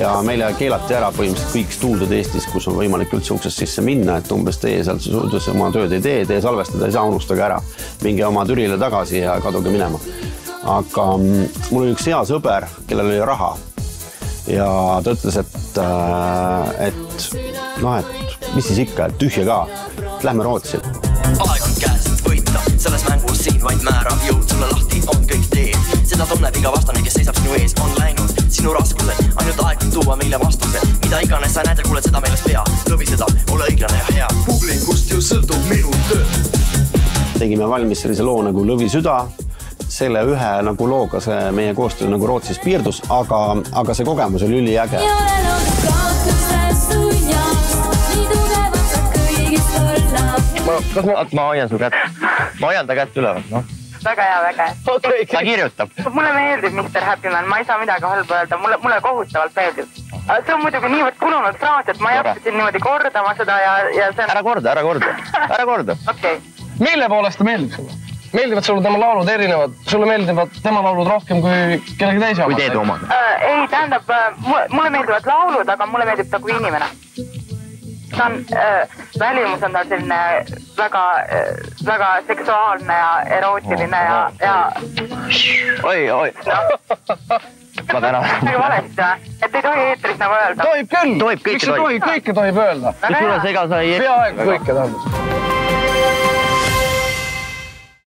Ja meile keelati ära põhimõtteliselt kõik stuudiod Eestis, kus on võimalik üldse uksest sisse minna, et umbes teie sealt stuudios oma tööd ei tee, teie salvestada ei saa, unustage ära. Minge oma türile tagasi ja kaduge minema. Aga mul oli üks hea sõber, kellel oli raha. Ja ta ütles, et mis siis ikka, et tühja ka, et lähme Rootsi. Aeg on käest võita, selles mängus siin vaid määrab jõud, sulle lahti on kõik teed. Seda tunneb iga vastane, kes seisab sinu ees, on läinud sinu raskused, ainult aeg tuua meile vastused. Mida iganes sa näed ja kuuled seda meelest pea, lõvi seda, ole õiglane ja hea. Publikust ju sõltub minu töö. Tegime valmis sellise loo nagu Lõvi süda. Selle ühe nagu looga see meie koostöö nagu Rootsis piirdus, aga see kogemus oli üliäge. Ma hoian su kätt. Ma hoian ta kätt üleval, noh. Väga hea. Ta kirjutab. Mulle meeldib Mr. Happyman, ma ei saa midagi halba öelda, mulle kohutavalt meeldib. See on muidugi niivõrd kulunud fraas, et ma ei hakka siin niimoodi kordama seda ja see on... Ära korda. Okei. Mille poolest ta meeldib sulle? Meeldivad sulle tema laulud erinevad? Sulle meeldivad tema laulud rohkem kui kellegi teise omad? Kui teed omad? Ei, tähendab, mulle meeldivad laulud, aga mulle meeldib ta kui inimene. Ta on, välimus on ta selline väga seksuaalne ja erootiline ja... Oi. Ma tänan. See on valesti, et ei tohi eetris nagu öelda. Tohib küll. Tohib, kõike tohib. Kõike tohib öelda. Mis sulle sega sai? Peaaegu kõike tähendab.